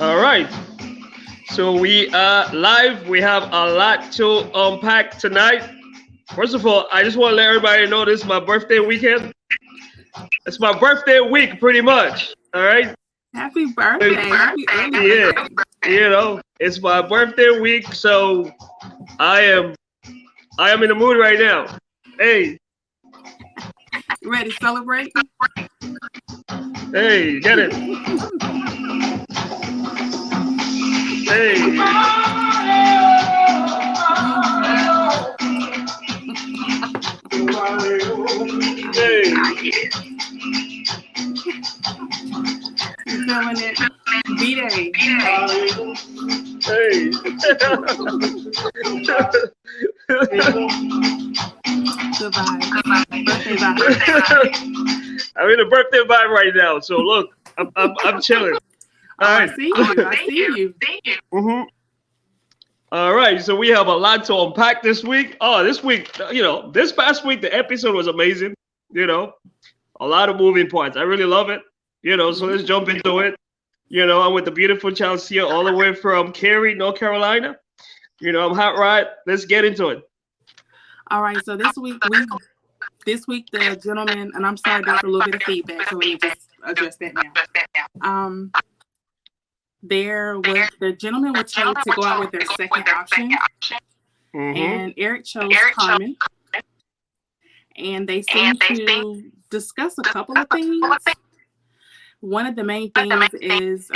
All right. So we are live. We have a lot to unpack tonight. First of all, I just want to let everybody know this is my birthday weekend. It's my birthday week, pretty much. All right. Happy birthday. Happy early Yeah. birthday. It's my birthday week, so I am I am in the mood right now. Hey, You ready to celebrate? hey, get it. Hey, hey, You feeling it? B-Day. hey. Good vibe. Birthday vibe. I'm in a birthday vibe right now. So look, I'm chilling. Oh, All I right. see you. I see you. Mhm. All right. So we have a lot to unpack this week. Oh, this week, this past week the episode was amazing. You know, a lot of moving parts. I really love it. So let's jump into it. I'm with the beautiful Charlsea all the way from Cary, North Carolina. I'm hot rod. Let's get into it. All right. So this week the gentleman, and I'm sorry there's a little bit of feedback, so let me just address that now. Um, the gentleman was told to go out with their second option, and Eric chose Carmen, and they seemed to discuss a couple of things. One of the main things is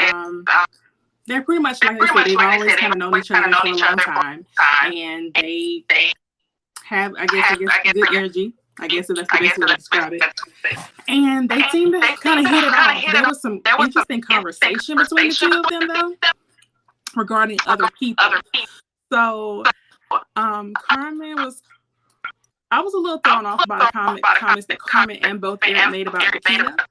they're pretty much, like I said, they've always kind of known each other for a long time, and they have, I guess, good energy. I guess that's the best way to describe it. And they seem to kind of hit it off. There was some interesting conversation between the two of them, though, regarding other people. So, Carmen was. I was a little thrown off by the comments that Carmen and both Eric made about Nakia.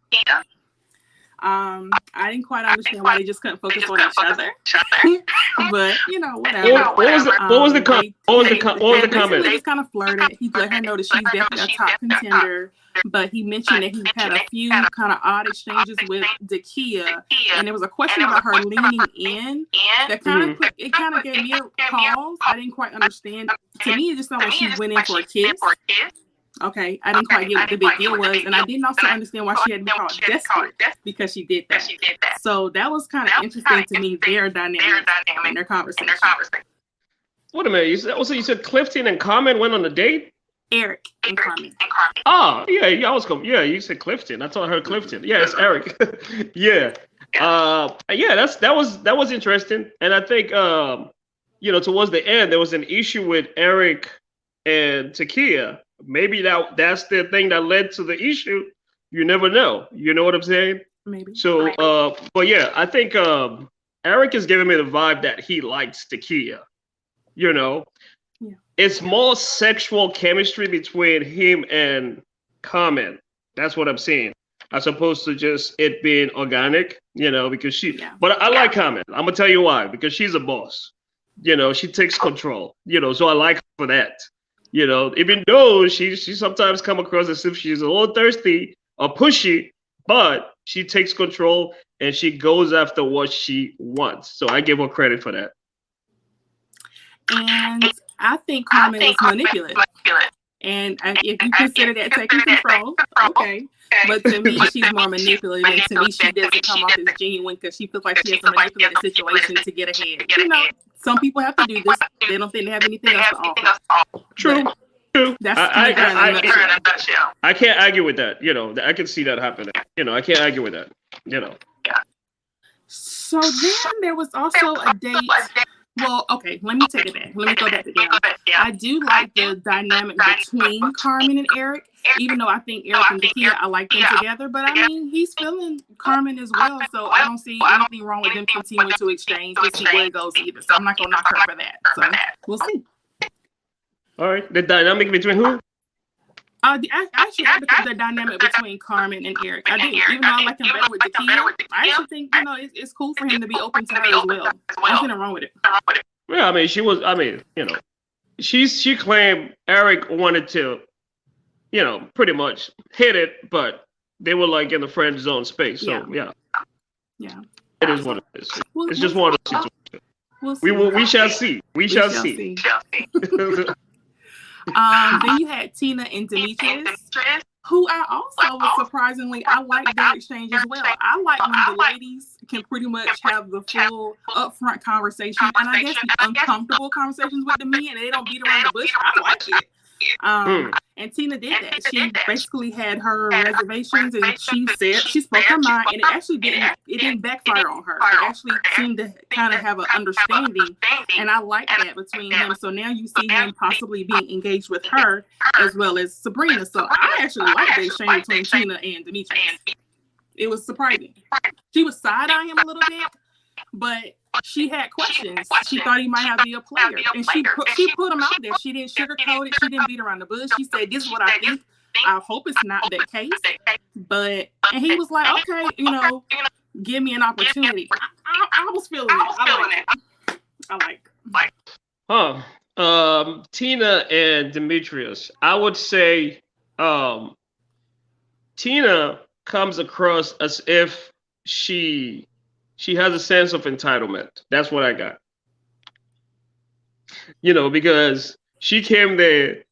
I didn't quite understand why they just couldn't focus on each other, but whatever. What was the comment? What was the comment? They just kind of flirted. He let her know that she's definitely a top contender, but he mentioned that he had a few kind of odd exchanges with Nakia, and there was a question about her leaning in that kind of gave me a pause. I didn't quite understand. To me, it just sounded like she went in for a kiss. Okay, I didn't quite get what the big deal was, and I didn't also understand why she had to be called desperate because she did that. So that was kind of interesting to me, their dynamic and their conversation. Wait a minute. You said Clifton and Carmen went on a date? Eric and Carmen. Oh, yeah. Yeah, you said Clifton. I thought I heard Clifton. Yeah, it's Eric. Yeah. That was interesting, and I think towards the end there was an issue with Eric and Takia. Maybe that's the thing that led to the issue. You never know. You know what I'm saying? Maybe. So, but yeah, I think Eric is giving me the vibe that he likes Takia. Yeah. It's more sexual chemistry between him and Carmen. That's what I'm seeing, as opposed to just it being organic. Because she. Yeah. But I like Carmen. I'm gonna tell you why. Because she's a boss. She takes control. So I like her for that. Even though she sometimes come across as if she's a little thirsty or pushy, but she takes control and she goes after what she wants. So I give her credit for that. And I think Carmen was manipulative. And if you consider that taking control, okay. But to me, she's more manipulative. And to me, she doesn't come off as genuine because she feels like she has to manipulate the situation to get ahead. Some people have to do this. They don't think they have anything else to offer. True. That's I can't argue with that. I can see that happening. I can't argue with that. So then there was also a date. Well, okay, let me take it back. Let me go back again. I do like the dynamic between Carmen and Eric, even though I think Eric and Nakia, I like them together. But I mean, he's feeling Carmen as well, so I don't see anything wrong with them continuing to exchange. We'll see where it goes either. So I'm not going to knock her for that. So we'll see. All right, the dynamic between who? Actually, the dynamic between Carmen and Eric. I do. Even though I like him better with Nakia, I actually think, it's cool for him to be open to her as well. There's nothing wrong with it. Yeah, I mean, she claimed Eric wanted to, pretty much hit it, but they were like in the friend zone space. So, yeah. Yeah. It is what it is. It's just one of those situations. We shall see. We shall see. Then you had Tina and Demetrius, who I also was surprisingly, I like their exchange as well. I like when the ladies can pretty much have the full upfront conversation, and I guess the uncomfortable conversations with the men, and they don't beat around the bush. I like it. And Tina did that. She basically had her reservations, and she spoke her mind, and it didn't backfire on her. It actually seemed to kind of have an understanding, and I like that between him. So now you see him possibly being engaged with her as well as Sabrina. So I actually like the exchange between Tina and Demetrius. It was surprising. She was side-eyeing him a little bit, but she had questions. She thought he might have to be a player, and she put him out there. She didn't sugarcoat it. She didn't beat around the bush. She said, "This is what I think. I hope it's not that case." And he was like, "Okay, give me an opportunity." I was feeling it. I like. Tina and Demetrius. I would say, Tina comes across as if she has a sense of entitlement. That's what I got. Because she came there,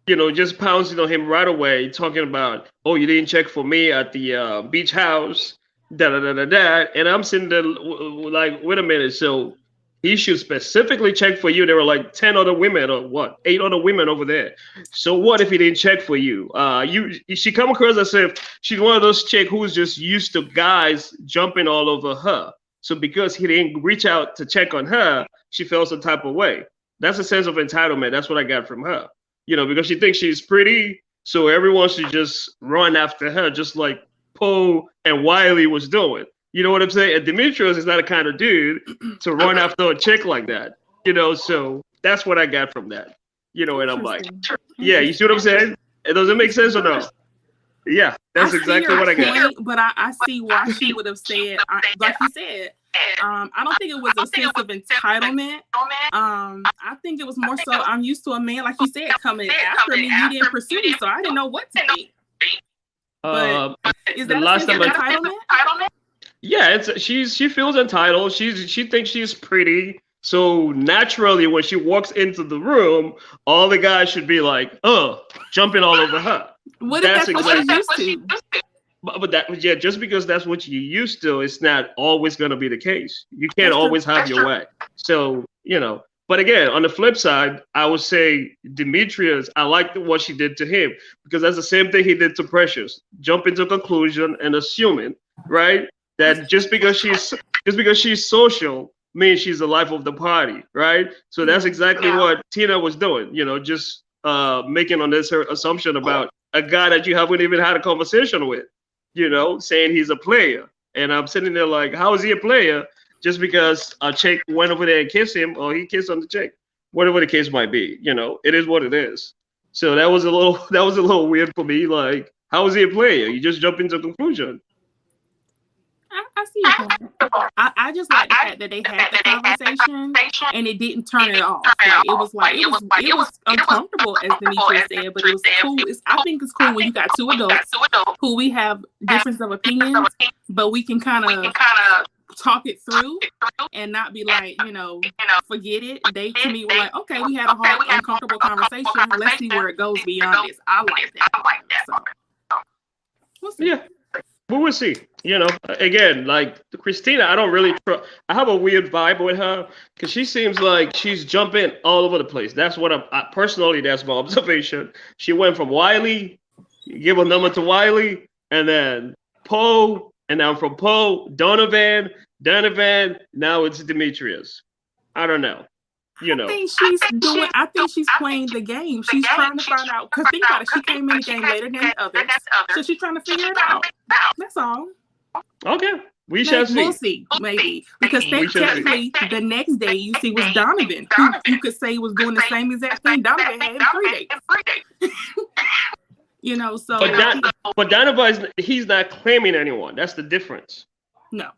just pouncing on him right away, talking about, "Oh, you didn't check for me at the beach house, da da da da da." And I'm sitting there like, wait a minute. So he should specifically check for you. There were like 10 other women, or what, 8 other women over there. So what if he didn't check for you? She come across as if she's one of those chicks who's just used to guys jumping all over her. So because he didn't reach out to check on her, she felt some type of way. That's a sense of entitlement. That's what I got from her. Because she thinks she's pretty, so everyone should just run after her, just like Poe and Wiley was doing. You know what I'm saying? And Demetrius is not a kind of dude to run after a chick like that. So that's what I got from that. And I'm like, yeah, you see what I'm saying? Does it make sense or no? Yeah, that's exactly what I got. But I see why she would have said, like you said, I don't think it was a sense of entitlement. I think it was more so, I'm used to a man, like you said, coming after me. You didn't pursue me, so I didn't know what to think. But is that a sense of entitlement? Yeah, she feels entitled. She thinks she's pretty. So naturally, when she walks into the room, all the guys should be like, jumping all over her. What if that's what she's used to? But just because that's what you're used to, it's not always going to be the case. You can't always have your way. So, but again, on the flip side, I would say Demetrius, I liked what she did to him, because that's the same thing he did to Precious. Jump into conclusion and assuming, right, that just because she's social means she's the life of the party, right? So that's exactly what Tina was doing, just making on this her assumption about a guy that you haven't even had a conversation with, saying he's a player. And I'm sitting there like, how is he a player? Just because a chick went over there and kissed him, or he kissed on the chick, whatever the case might be, it is what it is. So that was a little weird for me. Like, how is he a player? You just jump into a conclusion. I see your point. I just like the fact that they had the conversation and it didn't turn it off. Like, it was uncomfortable, as Demetrius said, but it was cool. I think it's cool when you got two adults who we have difference of opinions, but we can kind of talk it through and not be like, forget it. They, to me, were like, okay, we had a hard, uncomfortable conversation. Let's see where it goes beyond this. I like that. So, we'll see. Yeah. We will see. Again, like Christina, I don't really I have a weird vibe with her because she seems like she's jumping all over the place. That's what personally, that's my observation. She went from Wiley, give a number to Wiley, and then Poe, and now from Poe, Donovan, now it's Demetrius. I don't know. I think she's playing the game. She's trying to find out, because think about it, she came in the game later than the others, so she's trying to figure it out. That's all. Okay, we shall see. We'll see, maybe, because technically the next day you see was Donovan, who you could say was doing the same exact thing Donovan had in 3 days. So. But Donovan, he's not claiming anyone. That's the difference. No.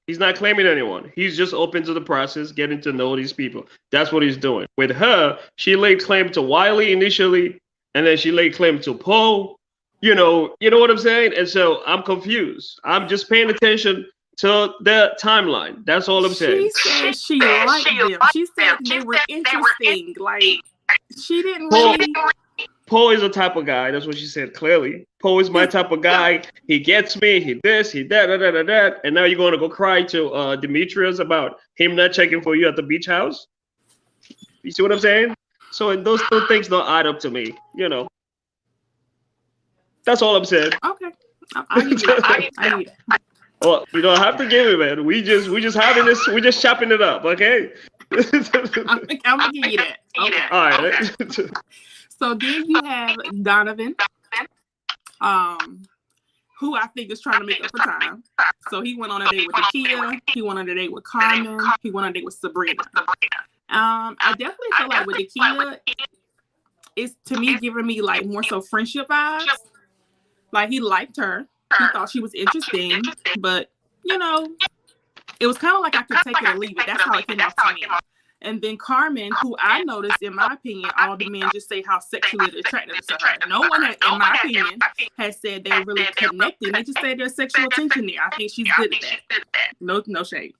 He's not claiming anyone. He's just open to the process, getting to know these people. That's what he's doing. With her, she laid claim to Wiley initially, and then she laid claim to Poe, You know what I'm saying? And so I'm confused. I'm just paying attention to the timeline. That's all I'm saying. She said she liked them. She said they were interesting. Like, she didn't Poe, really. Poe is the type of guy. That's what she said clearly. Poe is my type of guy. He gets me. He this. He that. That. And now you're going to go cry to Demetrius about him not checking for you at the beach house. You see what I'm saying? So those two things don't add up to me. You know. That's all I'm saying. Okay. I need it. Well, you don't have to give it, man. We just having this. We just chopping it up, okay? I'm gonna give you that. Okay. All right. So then you have Donovan, who I think is trying to make up for time. So he went on a date with Dakia. He went on a date with Carmen. He went on a date with Sabrina. I definitely feel like with Dakia, it's to me giving me like more so friendship vibes. Like he liked her. He thought she was interesting, but you know, it was kind of like I could take it or leave it. That's how it came out to me. And then Carmen, who I noticed, in my opinion, all the men just say how sexually attracted to her. No one, in my opinion, has said they're really connected. They just say there's sexual attention there. I think she's good at that. No shade.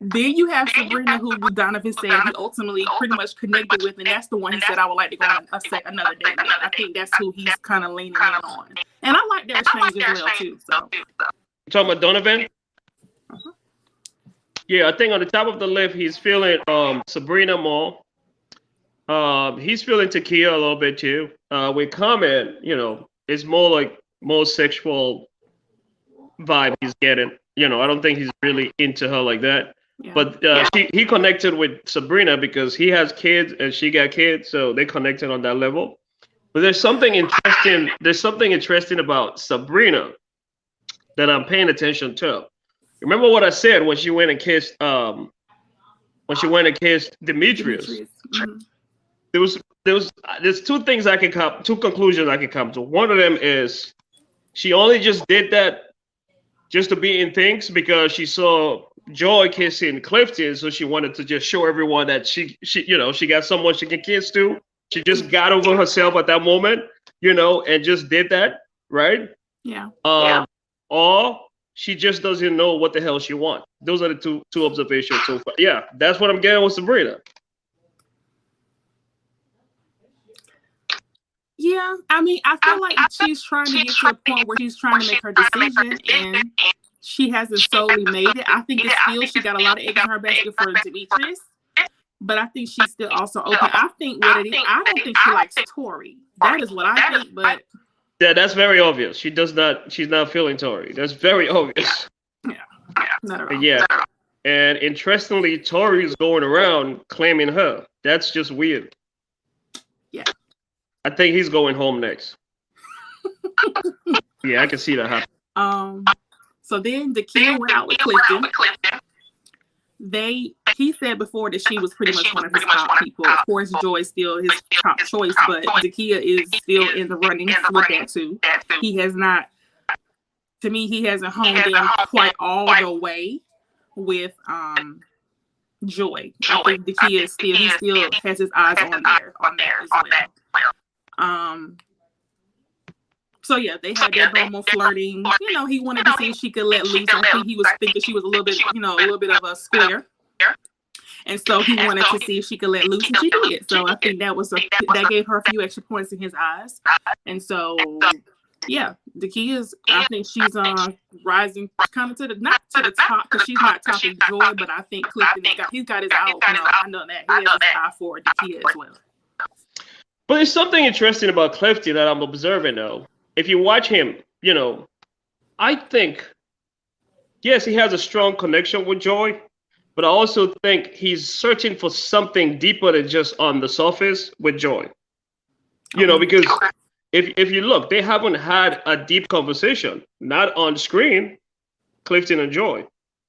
Then you have Sabrina, who Donovan said he ultimately pretty much connected with, and that's the one he said I would like to go on another date with. I think that's who he's kind of leaning in on. And I like their exchange as well, too. So. You talking about Donovan? Uh-huh. Yeah, I think on the top of the list, he's feeling Sabrina more. He's feeling Takia a little bit too. With Carmen, you know, it's more sexual vibe he's getting. You know, I don't think he's really into her like that. Yeah. But he connected with Sabrina because he has kids and she got kids, so they connected on that level. But there's something interesting. There's something interesting about Sabrina that I'm paying attention to. Remember what I said when she went and kissed Demetrius. Mm-hmm. There's two conclusions I can come to. One of them is she only just did that just to be in things because she saw Joy kissing Clifton, so she wanted to just show everyone that she got someone she can kiss to. She just got over herself at that moment, you know, and just did that, right? Yeah. Or she just doesn't know what the hell she wants. Those are the two observations so far. Yeah, that's what I'm getting with Sabrina. Yeah, I mean, I feel like she's trying to get to a point where she's trying to make her decision, and she hasn't solely made it. I think it's still she got a lot of eggs in her basket for Demetrius, but I think she's still also open. I think what it is, I don't think she likes Tori. That is what I think, but. Yeah, that's very obvious. She's not feeling Tori. That's very obvious. Yeah. Not at all. Yeah. And interestingly, Tori is going around claiming her. That's just weird. Yeah. I think he's going home next. Yeah, I can see that happen. So then the kid went out with Clifton. He said before that she was pretty much one of his top people. Of course, Joy is still his top choice, but Dakia is still in the running with that too. He has not, to me, he hasn't honed in quite all the way with Joy. I think Dakia is he still has his eyes on there as well. So yeah, they had their normal flirting. You know, he wanted to see if she could let loose. I think he was thinking she was a little bit of a square. And so he wanted to see if she could let loose, and she did. So I think that gave her a few extra points in his eyes. And so, yeah, Dakia I think she's rising kind of not to the top, because she's not topping Joy, but I think Clifton he's got his eye open. I know that. He has his eye for Dakia as well. But there's something interesting about Clifton that I'm observing though. If you watch him, you know, I think, yes, he has a strong connection with Joy, but I also think he's searching for something deeper than just on the surface with Joy. You know, because if you look, they haven't had a deep conversation, not on screen, Clifton and Joy.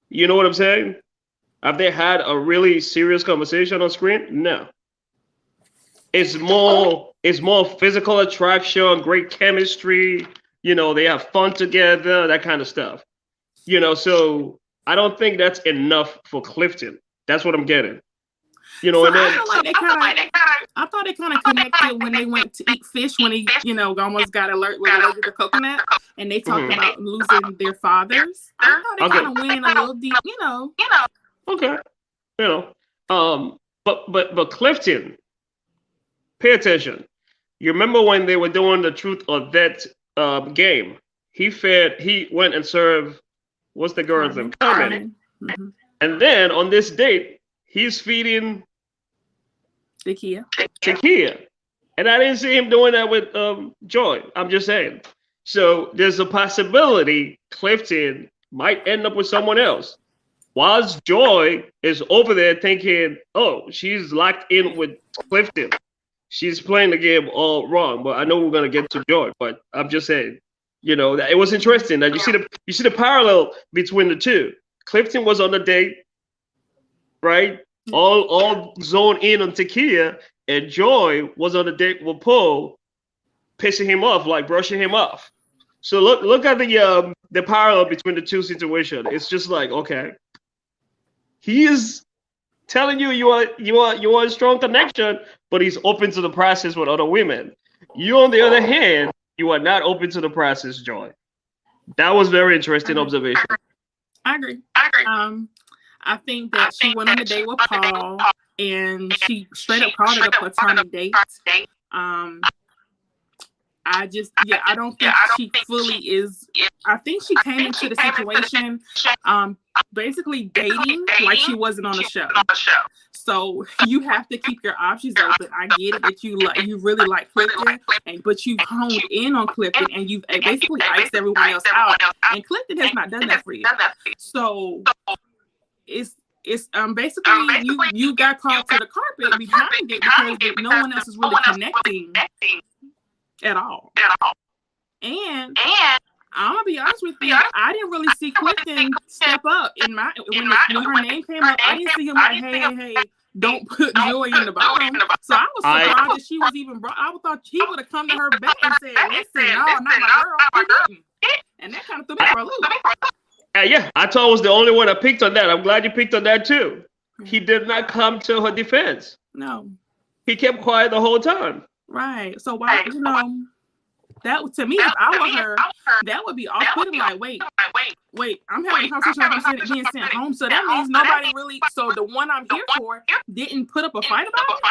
You know what I'm saying? Have they had a really serious conversation on screen? No. It's more physical attraction, great chemistry. You know, they have fun together, that kind of stuff. You know, so I don't think that's enough for Clifton. That's what I'm getting. You know, so and then I feel like they kind of I thought it kind of connected when they went to eat fish when he, almost got alert with allergic to coconut, and they talked about losing their fathers. I thought it kind of went a little deep, Okay. But Clifton, pay attention. You remember when they were doing the truth or that game? He went and served, what's the girl's name? Carmen. Mm-hmm. And then on this date, he's feeding Takia. And I didn't see him doing that with Joy. I'm just saying. So there's a possibility Clifton might end up with someone else. Whilst Joy is over there thinking, oh, she's locked in with Clifton. She's playing the game all wrong. But I know we're gonna get to Joy, but I'm just saying, that it was interesting that you see the parallel between the two. Clifton was on the date, right? All zoned in on Takia, and Joy was on the date with Poe, pissing him off, like brushing him off. So look at the parallel between the two situations. It's just like, okay, he is telling you want a strong connection, but he's open to the process with other women. You, on the other hand, you are not open to the process, Joy. That was very interesting observation. I agree. I think that she went on a date with Paul, and she straight up called it a platonic date. I don't think she fully is. I think she came into the situation basically dating like she wasn't on the show. So you have to keep your options open. I get it that you really like Clifton, but you honed in on Clifton and you've basically iced everyone else out. And Clifton has not done that for you. So it's basically you got called to the carpet behind it because no one else is really connecting at all. And I'm gonna be honest with you, I didn't really see Clifton step up when her name came up. I didn't see him like, hey, don't put Joy in the bottom. So I was surprised that she was even brought. I thought he would have come to her back and said, listen, no, not my girl. He didn't. And that kind of threw me for a loop. Yeah, I thought I was the only one that picked on that. I'm glad you picked on that too. He did not come to her defense. No. He kept quiet the whole time. Right. So why, that to me, if I were her, that would be off-putting. Like, wait, I'm having a conversation about being sent home. So that means nobody really. So the one I'm here for didn't put up a fight about it.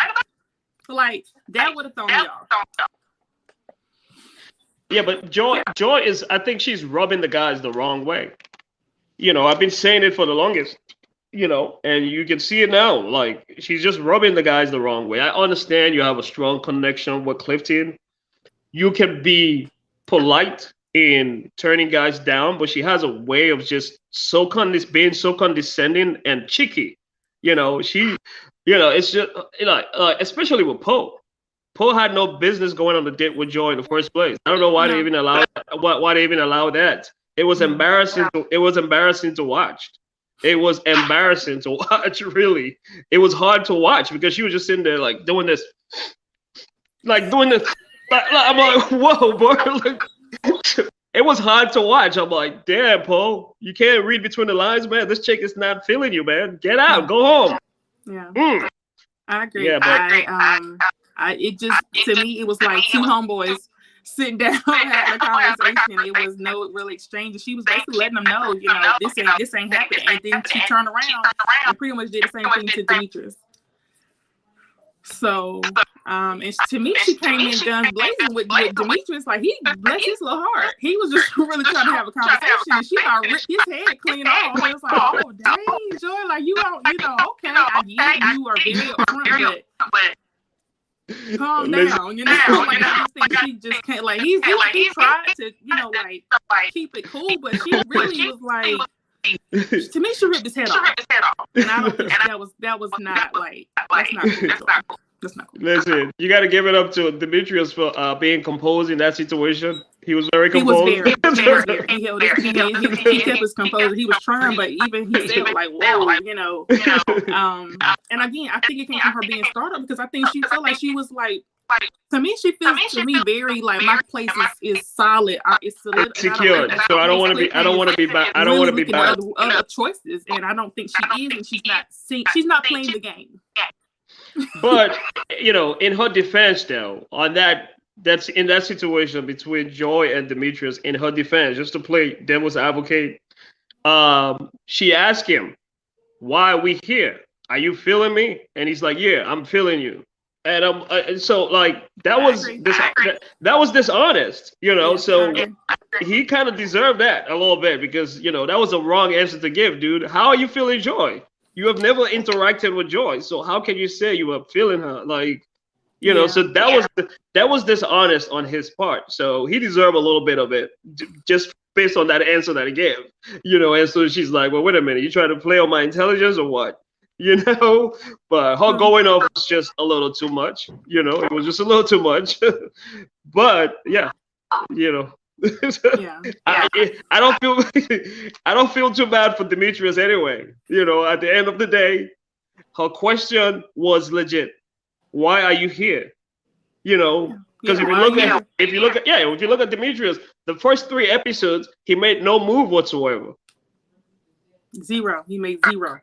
Like that would have thrown me off. Yeah, but Joy is. I think she's rubbing the guys the wrong way. I've been saying it for the longest. And you can see it now. Like she's just rubbing the guys the wrong way. I understand you have a strong connection with Clifton. You can be polite in turning guys down, but she has a way of just being so condescending and cheeky. It's just especially with Poe. Poe had no business going on the date with Joy in the first place. I don't know why they even allow that. It was embarrassing. It was embarrassing to watch. It was embarrassing to watch. Really, it was hard to watch because she was just sitting there like doing this. I'm like, whoa, bro. It was hard to watch. I'm like, damn, Paul, you can't read between the lines, man. This chick is not feeling you, man. Get out, go home. Yeah, I agree. Yeah, but it just to me, it was like two homeboys sitting down having a conversation. It was no real exchange. She was basically letting them know, this ain't happening. And then she turned around and pretty much did the same thing to Demetrius. So, and to me, she came in guns blazing with Demetrius. Like he blessed his little heart. He was just really trying to have a conversation, and she about ripped his head clean off. And it was like, oh dang, Joy, like you don't, okay, I get it. You are very upfront, but calm down. Like I just think she just can't. Like he tried to, keep it cool, but she really was like. To me, she ripped his head off, and I don't think that was not like that's not cool. That's not cool. Listen, you got to give it up to Demetrius for being composed in that situation. He was very composed. He kept his composure. He was trying, but even he said like, "Whoa," And again, I think it came from her being startled because I think she felt like she was like. To me, she feels very like my place is solid. It's solid, secured. So I don't want to be bad. I don't want to be bad. Other choices, and I don't think she is, and she's not playing the game. But in her defense, though, that's in that situation between Joy and Demetrius. In her defense, just to play devil's advocate, she asked him, "Why are we here? Are you feeling me?" And he's like, "Yeah, I'm feeling you." And so like that was dishonest, So he kind of deserved that a little bit because that was a wrong answer to give, dude. How are you feeling Joy? You have never interacted with Joy, so how can you say you are feeling her? Like, so that was dishonest on his part. So he deserved a little bit of it just based on that answer that he gave, And so she's like, "Well, wait a minute, you trying to play on my intelligence or what?" But her going off was just a little too much. It was just a little too much. But yeah, I don't feel too bad for Demetrius anyway. At the end of the day, her question was legit. Why are you here? Because if you look at Demetrius, the first 3 episodes he made no move whatsoever. Zero. He made 0.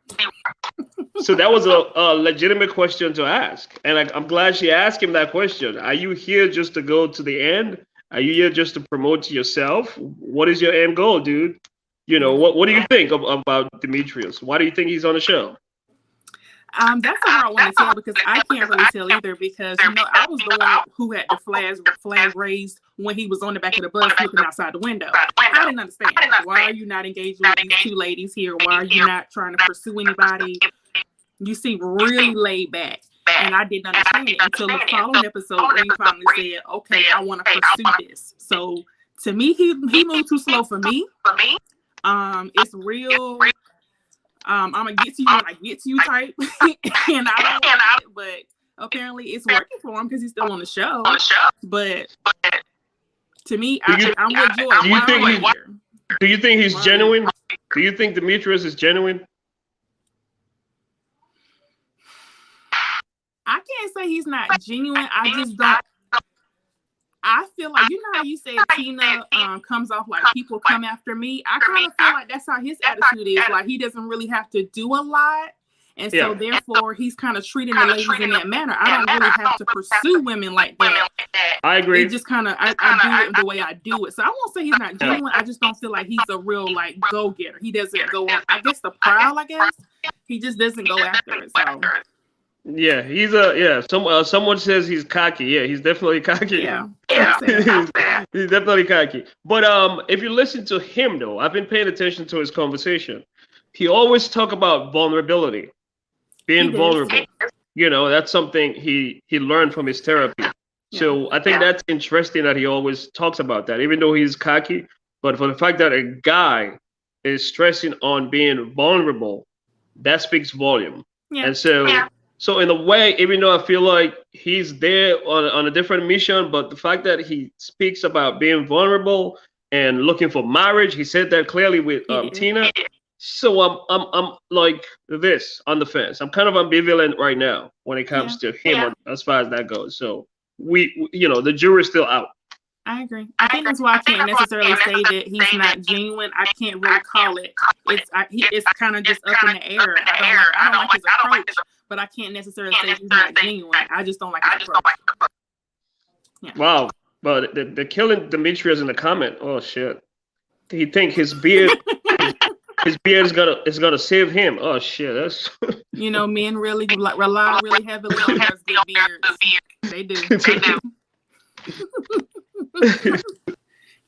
So that was a legitimate question to ask, and I'm glad she asked him that question. Are you here just to go to the end? Are you here just to promote yourself? What is your end goal, dude? What do you think about Demetrius? Why do you think he's on the show? That's a hard one to tell because I can't really tell either because I was the one who had the flag raised when he was on the back of the bus looking outside the window. I didn't understand. Why are you not engaged with these 2 ladies here? Why are you not trying to pursue anybody? You seem really laid back. And I didn't understand it until the following episode where he finally said, "Okay, I want to pursue this." So to me, he moved too slow for me. It's real. I'm gonna get to you when I get to you type, and I don't like it, but apparently it's working for him because he's still on the show. But to me, I'm with Joy. Do you think he's genuine? Do you think Demetrius is genuine? I can't say he's not genuine. I just don't. I feel like, how you said Tina comes off like people come after me. I kind of feel like that's how his attitude is. Like he doesn't really have to do a lot. And so therefore he's kind of treating the ladies in that manner. I don't really have to pursue women like that. I agree. It just kind of, I do it the way I do it. So I won't say he's not genuine. I just don't feel like he's a real like go-getter. He doesn't go on, I guess the prowl, he just doesn't go after it. So. Yeah, he's someone says he's cocky. Yeah, he's definitely cocky. Yeah. He's definitely cocky. But if you listen to him though, I've been paying attention to his conversation. He always talk about vulnerability, being vulnerable. That's something he learned from his therapy. Yeah. So I think that's interesting that he always talks about that, even though he's cocky. But for the fact that a guy is stressing on being vulnerable, that speaks volume. Yeah. And so in a way, even though I feel like he's there on a different mission, but the fact that he speaks about being vulnerable and looking for marriage, he said that clearly with Tina. So I'm like this on the fence. I'm kind of ambivalent right now when it comes to him as far as that goes. So the jury's still out. I agree. I think that's why I can't necessarily say that he's not genuine. I can't really call it. It's kind of just up in the air. I don't like his approach, but I can't necessarily say he's not genuine. I just don't like his approach. Yeah. Wow. But they're killing Demetrius in the comment. Oh shit. He think his beard his beard is gonna save him. Oh shit, that's men really rely really heavily on those good beards. They do.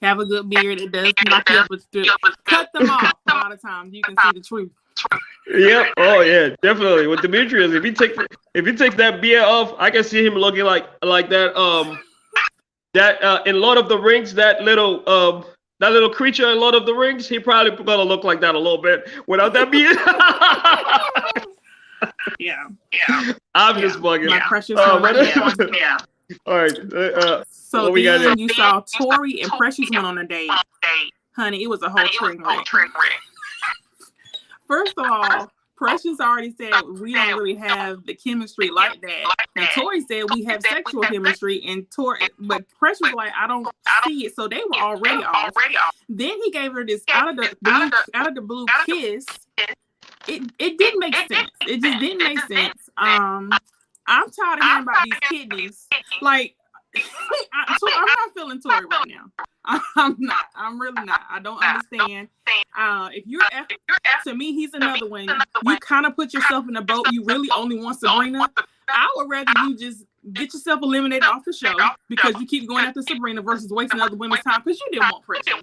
Have a good beard. It does knock you up a strip. Cut them off. A lot of times you can see the truth. Yep. Oh yeah, definitely. With Demetrius, if he takes that beard off, I can see him looking like that. In Lord of the Rings, that little creature in Lord of the Rings, he probably gonna look like that a little bit without that beard. Yeah. I'm just bugging. My precious one. Yeah. All right. So then you saw Tori and Precious went on a date. Honey, it was a whole train wreck. First of all, Precious already said we don't really have the chemistry like that. And Tori said we have sexual chemistry, but Precious was like, I don't see it. So they were already off. Then he gave her this out of the blue kiss. It didn't make sense. It just didn't make sense. I'm tired of hearing about these kidneys. Like, I'm not feeling Tory right now. I'm not. I'm really not. I don't understand. If you're to me, he's another one. You kind of put yourself in a boat. You really only want Sabrina. I would rather you just get yourself eliminated off the show because you keep going after Sabrina versus wasting other women's time because you didn't want Precious.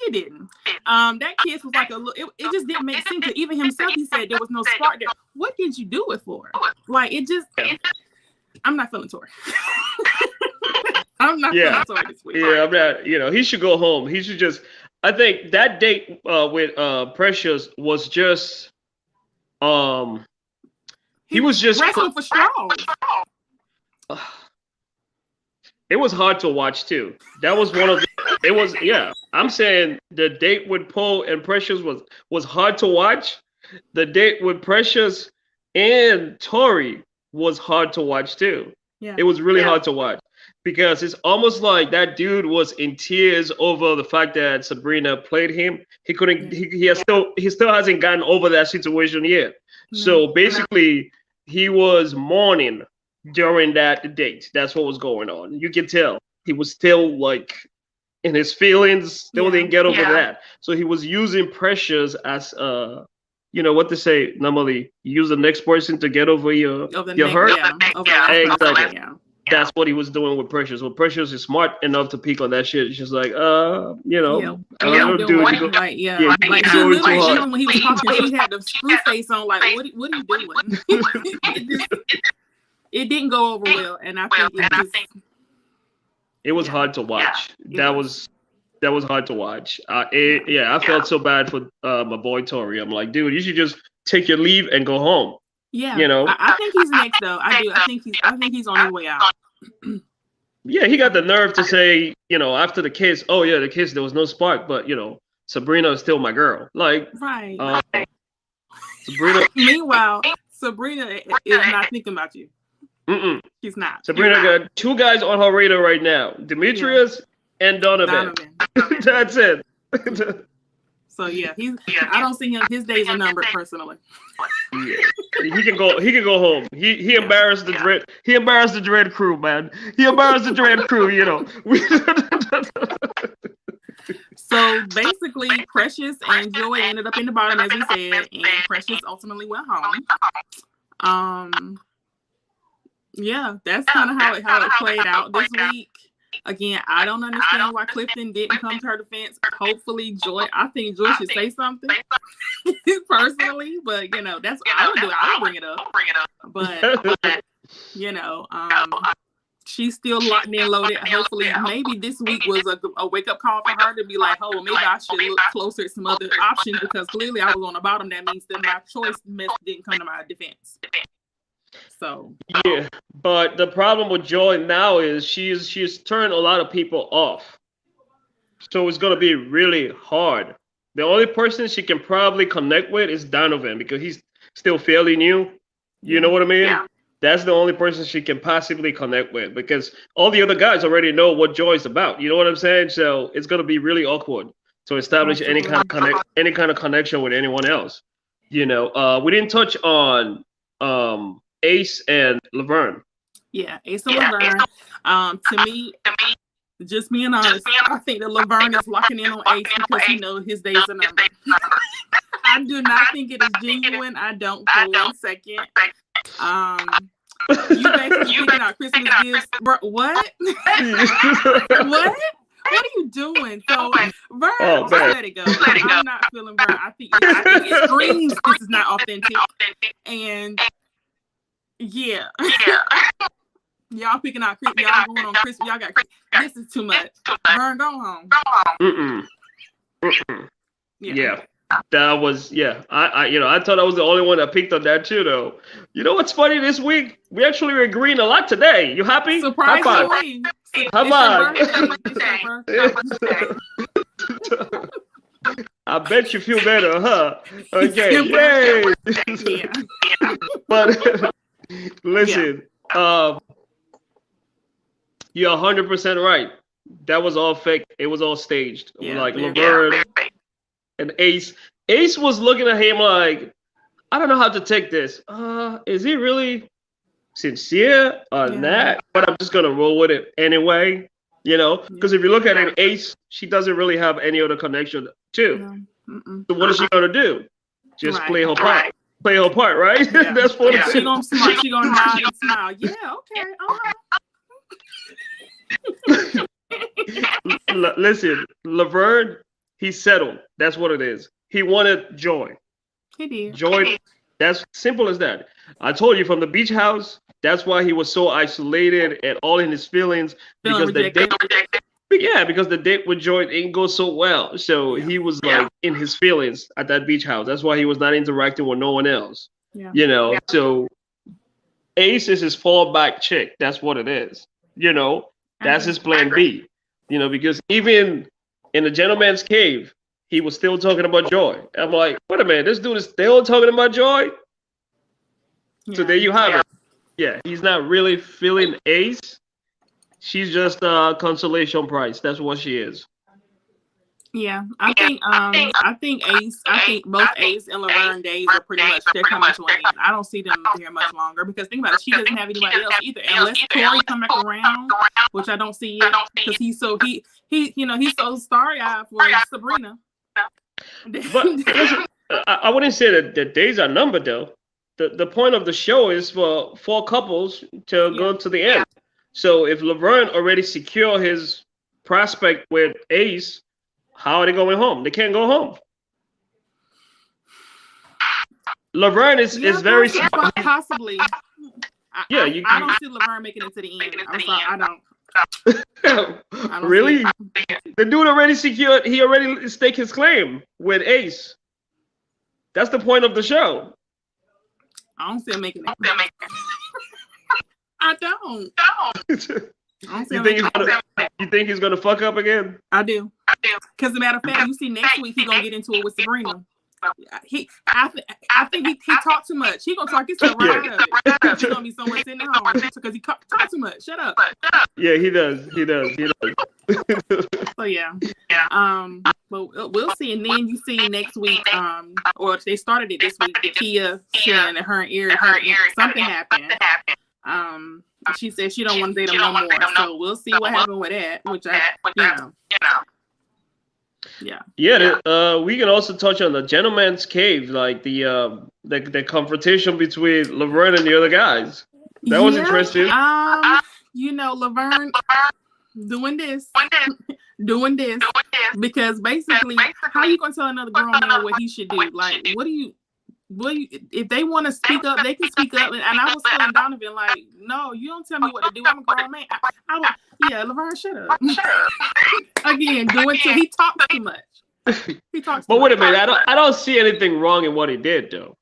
You didn't. That kiss was like a little. It just didn't make sense. To even himself, he said there was no spark there. What did you do it for? Like it just. I'm not feeling Tory. I'm not feeling Tory this week. Yeah, I'm not. You know, he should go home. He should just. I think that date with Precious was just. He was just wrestling for straws. It was hard to watch too. That was one of the. It was I'm saying the date with Poe and Precious was hard to watch. The date with Precious and Tory was hard to watch too. Yeah. It was really hard to watch because it's almost like that dude was in tears over the fact that Sabrina played him. He couldn't. He still hasn't gotten over that situation yet. No. So basically, he was mourning during that date. That's what was going on. You can tell he was still like in his feelings. Still didn't get over that. So he was using Precious as you know what to say. Normally, you use the next person to get over your hurt. Exactly. That's what he was doing with Precious. Well, Precious is smart enough to peek on that shit. It's just like, you know, dude, like, even when he was talking, he had the screw face on. Like, what are you doing? It didn't go over well, and I think it was hard to watch. That was hard to watch. I felt so bad for my boy Tory. I'm like, dude, you should just take your leave and go home. Yeah, you know. I think he's next though. I do. I think he's on his way out. Yeah, he got the nerve to say, you know, after the kiss, the kiss, there was no spark, but you know, Sabrina is still my girl. Like, right. Sabrina. Meanwhile, Sabrina is not thinking about you. She's not. Sabrina got two guys on her radar right now: Demetrius and Donovan. That's it. So I don't see him. His days are numbered personally. Yeah. He can go home. He embarrassed the dread. He embarrassed the dread crew, man. He embarrassed the dread crew. You know. So basically, Precious and Joy ended up in the bottom, as we said, and Precious ultimately went home. Yeah, that's kind of how it played out this week. Again, I don't understand why Clifton didn't come to her defense. Hopefully, I think Joy should say something personally, but you know, that's what I would do. I would bring it up. But you know, she's still locked and loaded. Hopefully, maybe this week was a wake up call for her to be like, oh, maybe I should look closer at some other options because clearly I was on the bottom. That means that my choice didn't come to my defense. So yeah, but the problem with Joy now is she's turned a lot of people off. So it's gonna be really hard. The only person she can probably connect with is Donovan because he's still fairly new. You know what I mean? Yeah. That's the only person she can possibly connect with because all the other guys already know what Joy's about. You know what I'm saying? So it's gonna be really awkward to establish any kind of connection with anyone else. You know, we didn't touch on Ace and Laverne. Yeah, Ace and Laverne. To me, just being honest, I think that Laverne is locking in on Ace because he knows his days are numbered. I do not think it is genuine. I don't for 1 second. You basically picking out Christmas gifts. Bro, what? What? What are you doing? So, Vern, just let it go. I'm not feeling Vern. I think it screams this is not authentic. And yeah. Y'all picking out Christmas. Y'all going on Christmas. Y'all got Christmas. This is too much. Vern, go home. Yeah. That was I thought I was the only one that picked on that too though. You know what's funny this week? We actually were agreeing a lot today. You happy? Surprisingly. Come on. I bet you feel better, huh? Okay. Yay. Yeah. But listen, you're 100% right. That was all fake. It was all staged. Like Laverne and Ace. Ace was looking at him like, I don't know how to take this. Is he really sincere on that, but I'm just gonna roll with it anyway. Because if you look at an Ace, she doesn't really have any other connection too. No. So what is she gonna do? Just play her part. Play her part, right? Yeah. That's what She gonna smile. She gonna nod and smile. Yeah, okay. Listen, Laverne, he settled. That's what it is. He wanted joy. He did. Joy. That's simple as that. I told you from the beach house. That's why he was so isolated and all in his feelings because the date with Joy didn't go so well. So he was like in his feelings at that beach house. That's why he was not interacting with no one else. Yeah. So Ace is his fallback chick. That's what it is. That's his plan B. Because even in the gentleman's cave, he was still talking about Joy. I'm like, wait a minute, this dude is still talking about Joy? Yeah. So there you have it. Yeah, he's not really feeling Ace. She's just a consolation prize. That's what she is. Yeah, I think both Ace and Laverne days are pretty much they're coming to an end. I don't see them there much longer because think about it, she doesn't have anybody else either. Unless Corey come back around, which I don't see yet, because he's so starry-eyed for Sabrina. But I wouldn't say that the days are numbered though. The point of the show is for 4 couples to go to the end. So if Laverne already secure his prospect with Ace, how are they going home? They can't go home. Laverne is very possibly. I don't see Laverne making it to the end. I'm sorry, I don't. Really? The dude already secured. He already staked his claim with Ace. That's the point of the show. I don't see him making it. I don't. You think he's gonna fuck up again? I do. Because as a matter of fact, you see next week he gonna get into it with Sabrina. I think he talked too much. He gonna talk himself right out of it. He's gonna be somewhere sitting at home because he talked too much. Shut up. Yeah, he does. So yeah. But we'll see. And then you see next week, or they started it this week. Kia saying that her ear something happened. She said she don't want to date him no more. So we'll see what happened with that. Which Yeah. We can also touch on the gentleman's cave, like the confrontation between Laverne and the other guys. That was interesting. Laverne doing this because basically, how you gonna tell another grown man what he should do? Like, what do you? If they want to speak up, they can speak up. And I was telling Donovan, like, no, you don't tell me what to do. I'm a grown man. Laverne, shut up. Again, doing till he talks too much. But wait a minute, I don't see anything wrong in what he did, though.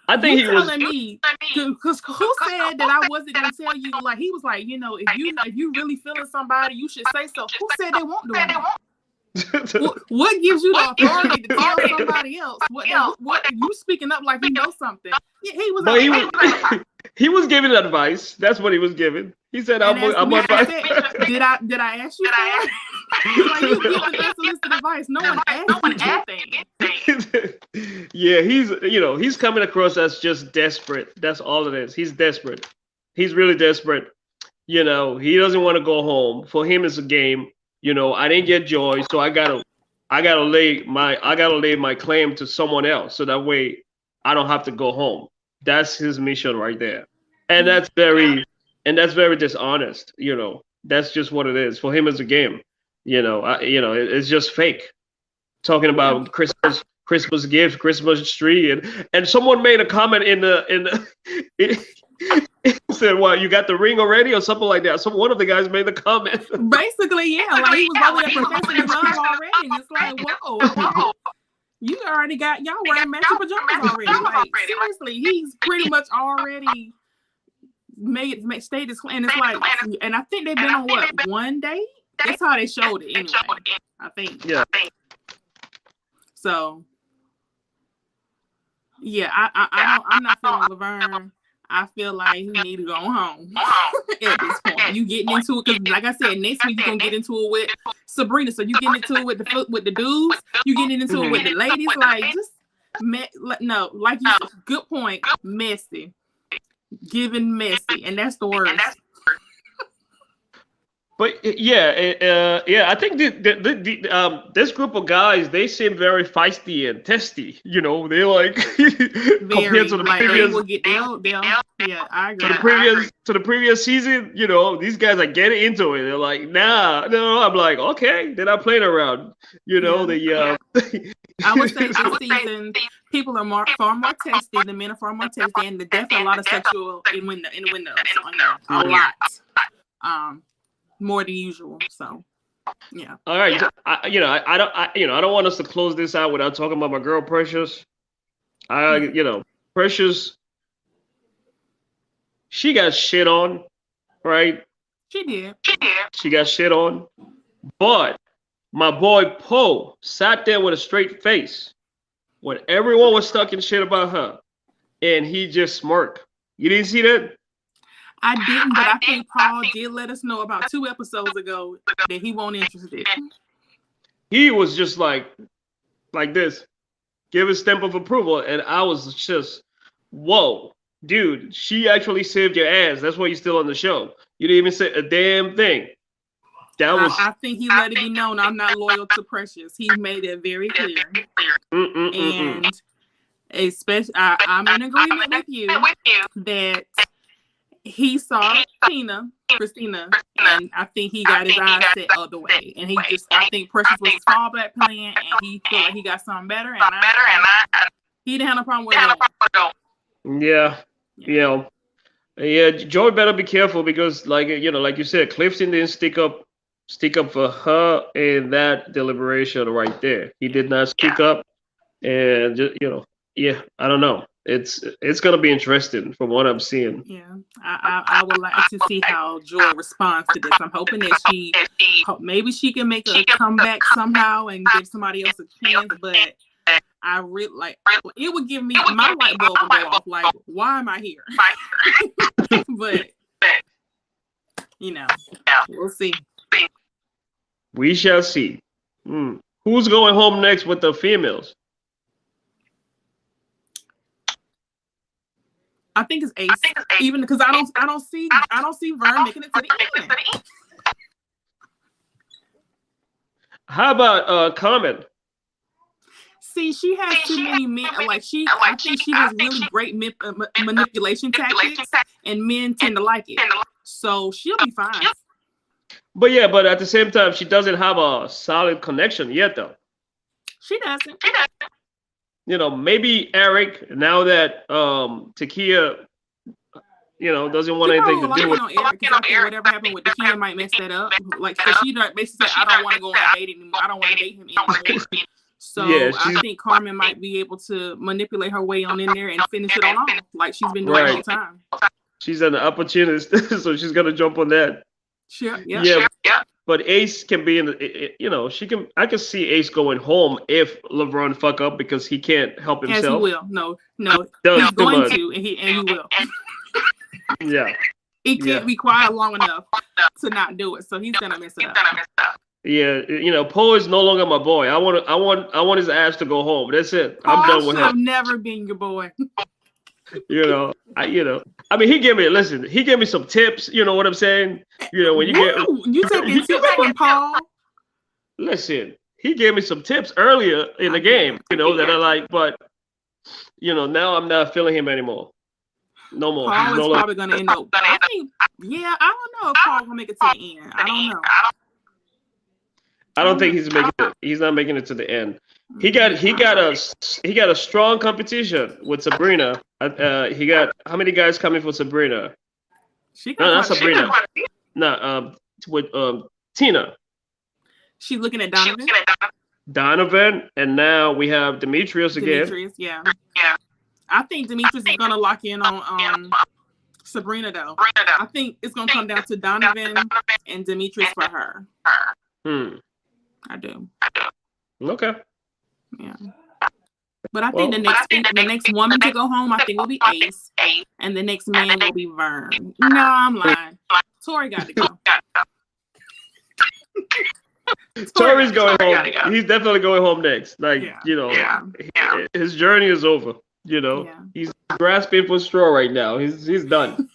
I think he was telling me because who said that I wasn't gonna tell you? Like he was like, if you really feeling somebody, you should say so. Who said they won't do it? What gives you the authority to tell somebody else? What you speaking up like you know something? Yeah, he was. He was giving advice. That's what he was giving. He said, "I'm advice." Did I ask you that? Like you giving unsolicited advice. No one asked anything. Yeah, he's coming across as just desperate. That's all it is. He's desperate. He's really desperate. He doesn't want to go home. For him, it's a game. I didn't get Joy, so I gotta lay my claim to someone else, so that way I don't have to go home. That's his mission right there, and that's very dishonest. That's just what it is. For him, it's a game. It's just fake. Talking about Christmas gifts, Christmas tree, and someone made a comment in the said, "What, you got the ring already?" or something like that. One of the guys made the comment. Basically, yeah, like he was over there professing his love already. And it's like, whoa, you already got y'all wearing matching pajamas already. Like seriously, he's pretty much already stayed his claim. And it's like, and I think they've been on one date. That's how they showed it anyway. I think. Yeah. So, yeah, I'm not feeling Laverne. I feel like he need to go home at this point. You getting into it because, like I said, next week you're gonna get into it with Sabrina. So you getting into it with the dudes. You getting into it with the ladies. Like just no, like you. Good point. Messy. giving messy, and that's the worst. But I think this group of guys, they seem very feisty and testy. You know, they like compared to the previous. I agree. To the previous season, you know, these guys are getting into it. They're like, nah, no. I'm like, okay, they're not playing around. You know, I would say this season, people are far more testy. The men are far more testy, and there's definitely a lot of sexual innuendos a lot. More than usual. So, yeah. All right. I don't want us to close this out without talking about my girl Precious. Precious, she got shit on, right? She did. She got shit on, but my boy Poe sat there with a straight face when everyone was talking shit about her, and he just smirked. You didn't see that? I didn't, but I think Paul did let us know about 2 episodes ago that he wasn't interested. He was just like this, give a stamp of approval, and I was just, whoa, dude, she actually saved your ass. That's why you're still on the show. You didn't even say a damn thing. I think he let it be known I'm not loyal to Precious. He made it very clear. And especially, I'm in agreement with you that he saw Christina, and I think he got his eyes set other way. And I think Precious was his fallback plan, and he felt like he got something better, and he didn't have no problem with it. Yeah, Joey better be careful because, like you said, Clifton didn't stick up for her in that deliberation right there. He did not speak up, and I don't know. It's gonna be interesting from what I'm seeing. Yeah, I would like to see how Joy responds to this. I'm hoping that maybe she can make a comeback somehow and give somebody else a chance. But I really it would give me my light bulb would go off. Like, why am I here? But we'll see. We shall see. Who's going home next with the females? I think it's Ace. Even because I don't see Vern making it to the end. How about Carmen? See, she has too many men. I think she has really great manipulation tactics, and men tend to like it. So she'll be fine. But at the same time, she doesn't have a solid connection yet, though. She doesn't. Maybe Eric, now that Takia, doesn't want anything to do with Eric, because I think whatever happened with Takia might mess that up. Like, so she basically said, I don't want to go on a date anymore. I don't want to date him anymore. So I think Carmen might be able to manipulate her way on in there and finish it on off, like she's been doing all the time. She's an opportunist, so she's gonna jump on that. Sure. Yeah. But Ace can be in the, I can see Ace going home if LeBron fuck up because he can't help himself. As he will. No. He's going to, and he will. Yeah. He can't be quiet long enough to not do it, so he's gonna mess it up. Yeah, Poe is no longer my boy. I want his ass to go home. That's it. I'm done with him. I've never been your boy. I mean, he gave me some tips. You know what I'm saying? When you taking tips from Paul. Listen, he gave me some tips earlier in the game. That I like, but now I'm not feeling him anymore. No more. Paul is probably gonna end up. I don't know if Paul will make it to the end. I don't know. I don't think he's not making it to the end. He got a strong competition with Sabrina. He got how many guys coming for Sabrina? Not Sabrina. With Tina. She's looking at Donovan. Donovan, and now we have Demetrius again. Demetrius, yeah. I think Demetrius is gonna lock in on Sabrina though. I think it's gonna come down to Donovan and Demetrius for her. I do. Okay. Yeah. But I think the next woman to go home, I think, will be Ace, and the next man will be Vern. No, I'm lying. Tori got to go. Tori's going home. He's definitely going home next. His journey is over. You know, he's grasping for straw right now. He's done.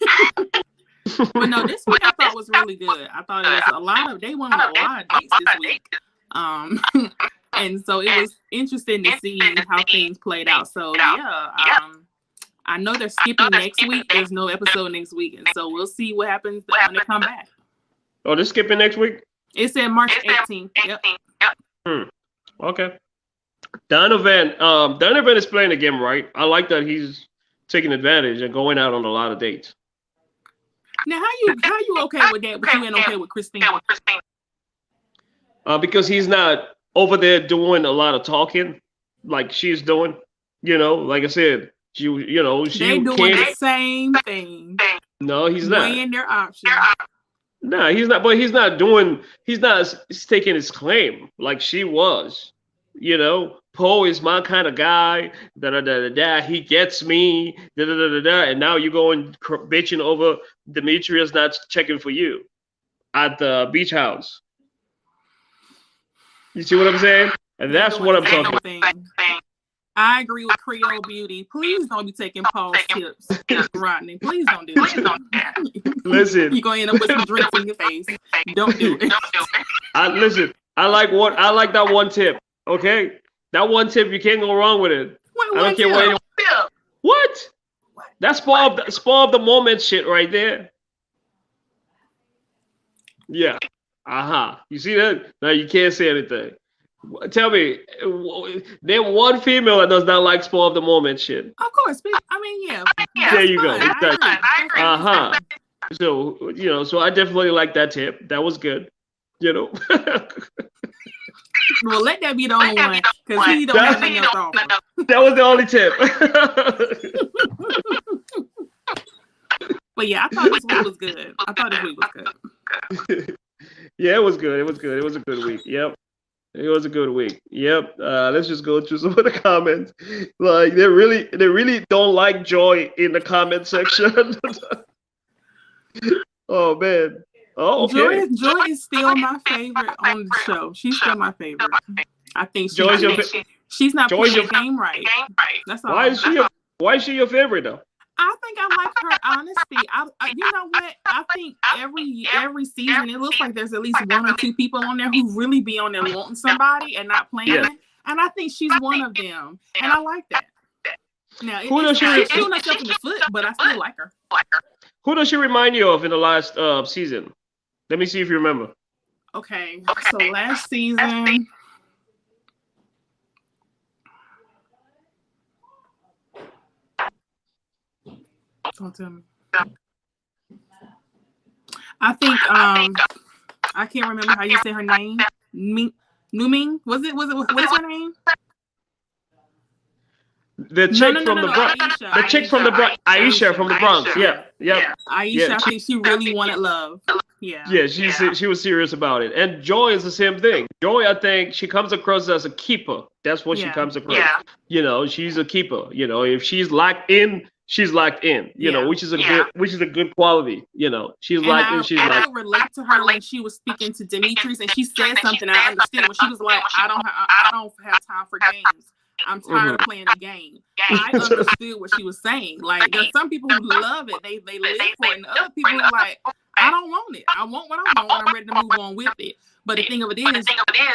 But no, this week I thought was really good. I thought it was they went on a lot of dates this week. And so it was interesting to see how things played out. So I know they're skipping next week. There's no episode next week, and so we'll see what happens when they come back. Oh, they're skipping next week? It said March 18th. Yep. Okay. Donovan is playing the game right. I like that he's taking advantage and going out on a lot of dates. Now, how you okay with that, but you ain't okay with Christine? Because he's not over there doing a lot of talking like she's doing. You know, like I said, she they doing the same thing. No, he's not. Weighing their options. No, he's not. But he's not staking his claim like she was. You know, Poe is my kind of guy. He gets me. And now you're going bitching over Demetrius not checking for you at the beach house. You see what I'm saying? And that's what I'm talking about. I agree with Creole Beauty. Please don't be taking Paul's tips, Rodney. Please don't do that. Listen, you're gonna end up with some drinks in your face. Don't do it. Listen, I like that one tip. Okay, that one tip, you can't go wrong with it. I don't care what. What? That's spur of the moment shit right there. Yeah. You see that? Now you can't say anything. Tell me, name one female that does not like spur of the moment shit. Of course, I mean, yeah. There you go. I agree. So so I definitely like that tip. That was good. You know. Well, let that be the only one, because he don't have anything else to offer. That was the only tip. But yeah, I thought this week was good. Yeah, it was good. It was good. It was a good week. Yep. It was a good week. Yep. Let's just go through some of the comments. Like they really don't like Joy in the comment section. Oh man. Oh, okay. Joy is still my favorite on the show. She's still my favorite. I think she's not playing the game right. That's all. Why is she your favorite though? I think I like her honesty. You know what? I think every season it looks like there's at least one or two people on there who really be on there wanting somebody and not playing it. And I think she's one of them. And I like that. Now, she's shooting herself in the foot, but I still like her. Who does she remind you of in the last season? Let me see if you remember. Okay. So last season. Don't tell me. I think I can't remember how you say her name. Numing? Was it? What is her name? The chick from the Bronx. The chick from the Bronx. Aisha from the Bronx. Yeah. Aisha, I think she really wanted love. Yeah. Yeah, she was serious about it. And Joy is the same thing. Joy, I think she comes across as a keeper. That's what she comes across. Yeah. You know, she's a keeper. You know, if she's locked in, she's locked in. You know, which is a good quality. You know, she's locked in. I could relate to her when she was speaking to Demetrius, and she said something I understood when she was like, "I don't have time for games. I'm tired of playing the game." I understood what she was saying. Like, there's some people who love it, they live for it, and other people are like, I don't want it. I want what I want, and I'm ready to move on with it. But the thing of it is,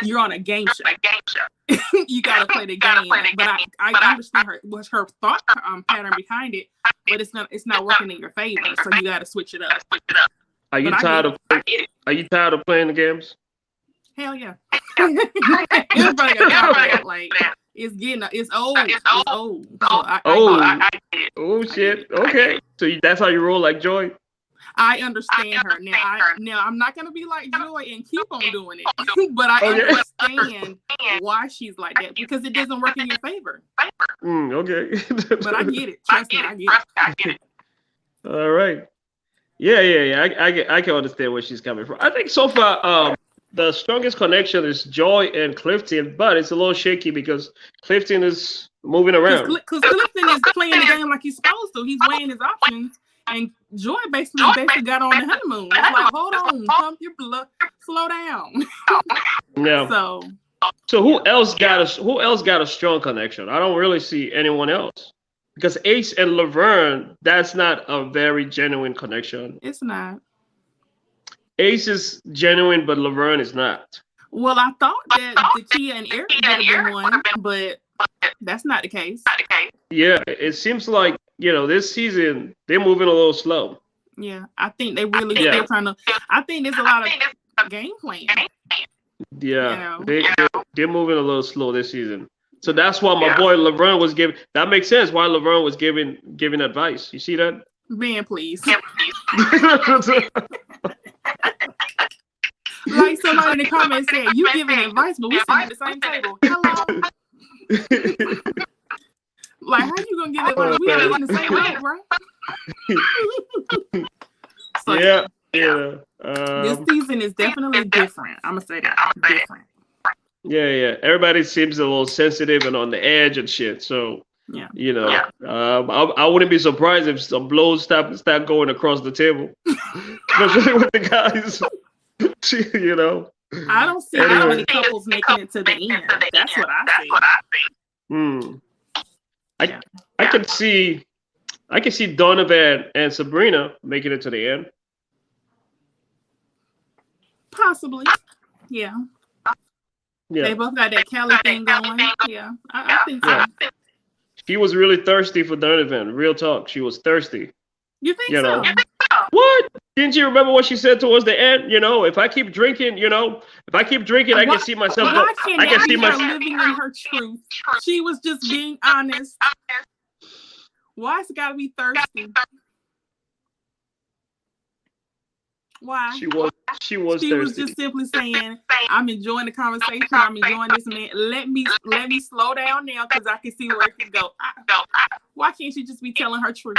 you're on a game show. You got to play the game. But I understand her thought pattern behind it, but it's not working in your favor. So you got to switch it up. Are you tired of playing the games? Hell yeah. Everybody got tired. Like, it's old. It's old. Oh shit. Okay. So that's how you roll, like Joy? I understand her. Now I'm not gonna be like Joy and keep on doing it, but I understand why she's like that, because it doesn't work in your favor. Okay. But I get it. Trust me, I get it. All right. Yeah. I can understand where she's coming from. I think so far, the strongest connection is Joy and Clifton, but it's a little shaky because Clifton is moving around. Because Clifton is playing the game like he's supposed to. He's weighing his options. And Joy basically got on the honeymoon. It's like, hold on, pump your blood, slow down. Yeah. So who else got a strong connection? I don't really see anyone else. because Ace and Laverne, that's not a very genuine connection. It's not. Ace is genuine, but Laverne is not. Well, I thought that Takia and Eric would have been one, but that's not the case. Yeah, it seems like, this season they're moving a little slow. Yeah, I think they really still trying to. I think there's a lot of game plan. Yeah, they're moving a little slow this season. So that's why my boy Laverne was giving. That makes sense why Laverne was giving advice. You see that? Man, please. Like somebody in the comments said, you giving advice, but we sitting at the same table. Hello. Like, how you gonna give advice? We ain't in the same way, bro. So, yeah. This season is definitely different. I'm gonna say that different. Yeah. Everybody seems a little sensitive and on the edge and shit. So I wouldn't be surprised if some blows start going across the table, especially with the guys. I don't see that many couples making it to the end. That's what I see. I can see Donovan and Sabrina making it to the end. Possibly. Yeah. They both got that Cali thing going. Yeah, I think so. She was really thirsty for Donovan. Real talk. She was thirsty. You think so? What? Didn't you remember what she said towards the end? If I keep drinking, I can see myself. Why can't I can see myself living in her truth. She was just being honest. Why it's gotta be thirsty? Why? She was thirsty. Was just simply saying, I'm enjoying the conversation. I'm enjoying this man. Let me slow down now because I can see where it can go. Why can't she just be telling her truth?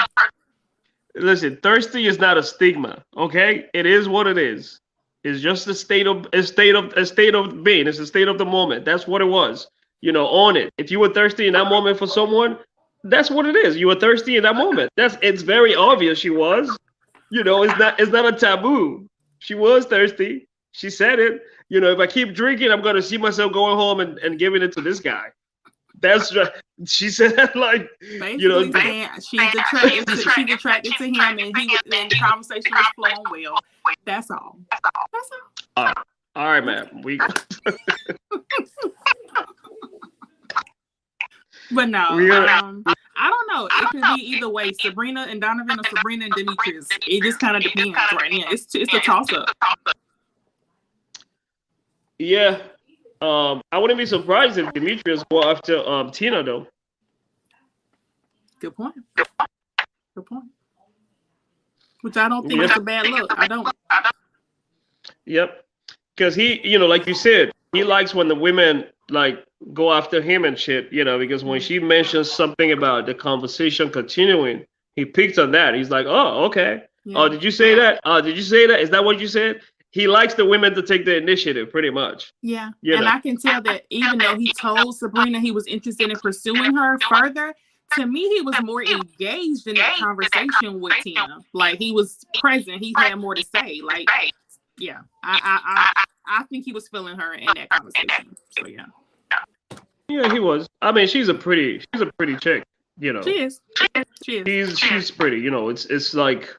Listen, thirsty is not a stigma, okay? It is what it is. It's just a state of being. It's a state of the moment. That's what it was. Own it. If you were thirsty in that moment for someone, that's what it is. You were thirsty in that moment. It's very obvious she was. It's not a taboo. She was thirsty. She said it. If I keep drinking, I'm gonna see myself going home and giving it to this guy. That's right. She said that like basically she's attracted to him, and the conversation was flowing well. That's all. All right, man. But no, I don't know. It could be either way. Sabrina and Donovan, or Sabrina and Demetrius. It just kind of depends right now. It's a toss up. Yeah. I wouldn't be surprised if Demetrius go after Tina though. Good point. Which I don't think is a bad look. I don't. Yep. Because he, like you said, he likes when the women like go after him and shit, because when she mentions something about the conversation continuing, he picked on that. He's like, oh, okay. Yeah. Oh, did you say that? Did you say that? Is that what you said? He likes the women to take the initiative, pretty much. Yeah. I can tell that even though he told Sabrina he was interested in pursuing her further, to me, he was more engaged in that conversation with Tina. Like, he was present. He had more to say. Like, yeah. I think he was feeling her in that conversation. So, yeah. Yeah, he was. I mean, she's a pretty chick, She is. She's pretty, it's like,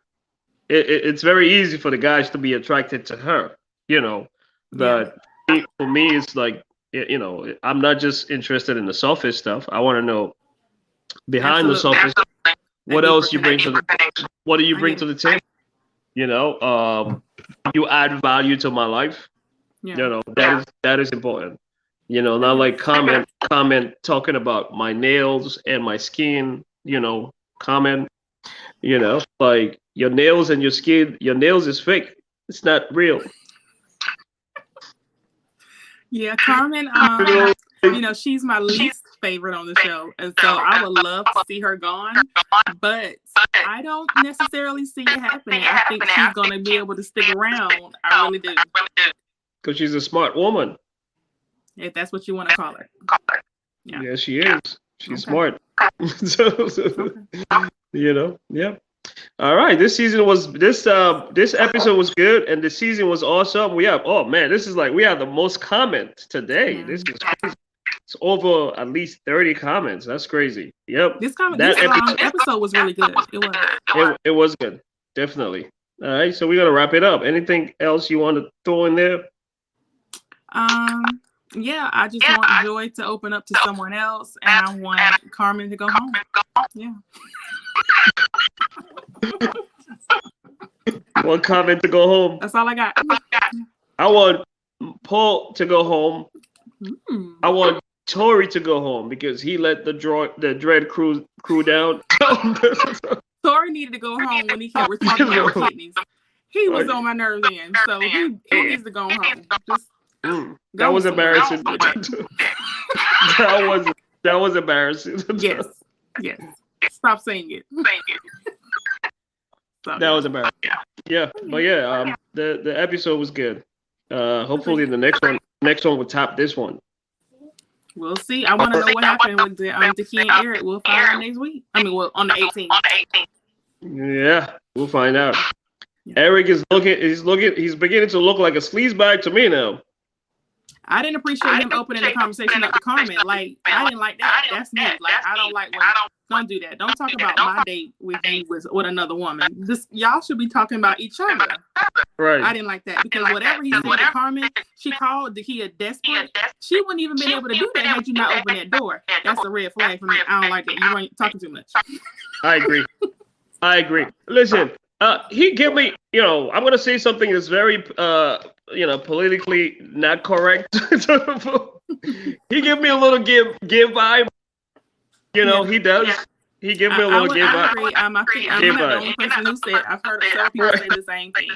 it's very easy for the guys to be attracted to her, but for me, it's like, I'm not just interested in the surface stuff. I want to know behind the surface, what else you bring to what do you bring to the table? You add value to my life. That is important. Not like comment talking about my nails and my skin, comment, like your nails and your skin, your nails is fake. It's not real. Yeah, Carmen, she's my least favorite on the show. And so I would love to see her gone, but I don't necessarily see it happening. I think she's going to be able to stick around. I really do. Because she's a smart woman. If that's what you want to call her. Yeah, she is. She's smart. Yeah. All right. This episode was good, and the season was awesome. We have, we have the most comments today. This is crazy. It's over at least 30 comments. That's crazy. Yep. This episode was really good. It was good. Definitely. All right. So we're gonna wrap it up. Anything else you want to throw in there? Yeah, I just want Joy to open up to someone else, and I want Carmen to go home. Yeah. One comment to go home. That's all I got. I want Paul to go home. I want Tori to go home because he let the dread crew down. Tori needed to go home when he kept talking about kidneys. He was on my nerves then, so he needs to go home. That was embarrassing. that was embarrassing. Yes. Stop saying it. That was embarrassing. Yeah, but yeah, the episode was good. Hopefully the next one will top this one. We'll see. I want to know what happened with Dickie and Eric. We'll find out next week. On the 18th. Yeah, we'll find out. Eric is he's beginning to look like a sleazebag to me now. I didn't appreciate him opening the conversation up to Carmen. Like, I didn't like that. That's me. Like, I don't like when don't do that. Don't talk about my date with you with another woman. Y'all should be talking about each other. Right. I didn't like that because whatever he said to Carmen, she called Dickie desperate. She wouldn't even been able to do that had you not opened that door. That's a red flag for me. I don't like it. You weren't talking too much. I agree. Listen, he gave me, I'm going to say something that's very, politically not correct. He gave me a little give vibe. He does. He gave me a little give vibe. I agree. I'm not the only person who said. I've heard several people say the same thing.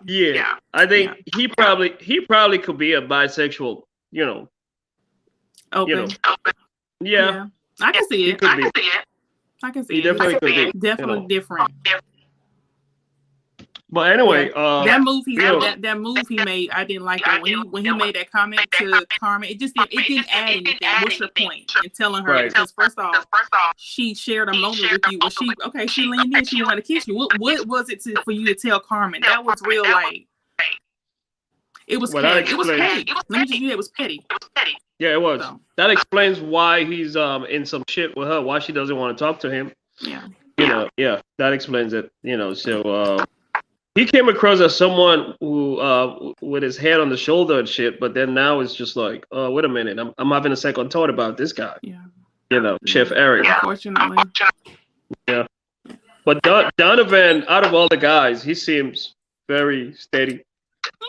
Yeah. I think he probably could be a bisexual. Open. Yeah. I can see it. I can see it. Definitely could be. Definitely different. But anyway, that move he made, I didn't like it. When he made that comment to Carmen, it didn't add anything. What's your point in telling her? Right. Because first off, she shared a moment with you. She leaned in, she wanted to kiss you. What was it for you to tell Carmen? That was real, like it was petty. It was petty. Let me just say it was petty. Yeah, it was. So. That explains why he's in some shit with her. Why she doesn't want to talk to him. Yeah. That explains it. So. He came across as someone who, with his head on the shoulder and shit, but then now it's just like, oh, wait a minute, I'm having a second thought about this guy. Yeah. Chef Eric. Unfortunately. Yeah. But Donovan, out of all the guys, he seems very steady.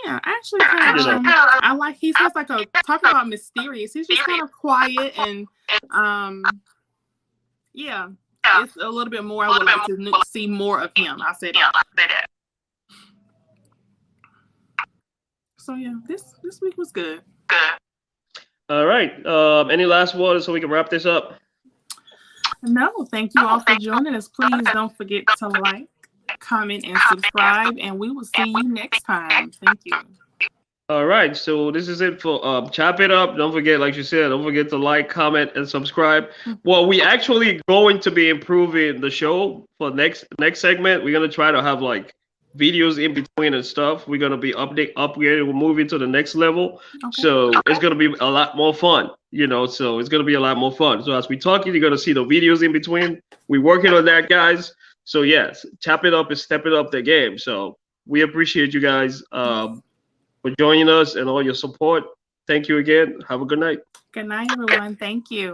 Yeah, actually, I like. He's just like talk about mysterious. He's just kind of quiet and, it's a little bit more. I would like to see more of him. I say that. So yeah, this week was good. All right. Any last words so we can wrap this up? No, thank you all for joining us. Please don't forget to like, comment, and subscribe, and we will see you next time. Thank you. All right. So this is it for Chop It Up. Don't forget, like you said, don't forget to like, comment, and subscribe. Well, we actually going to be improving the show for next segment. We're gonna try to have like videos in between and stuff. We're gonna be upgrading. We're moving to the next level. Okay. So it's gonna be a lot more fun, So it's gonna be a lot more fun. So as we talking, you're gonna see the videos in between. We're working on that, guys. So yes, Chop It Up is stepping up the game. So we appreciate you guys for joining us and all your support. Thank you again. Have a good night. Good night, everyone. Thank you.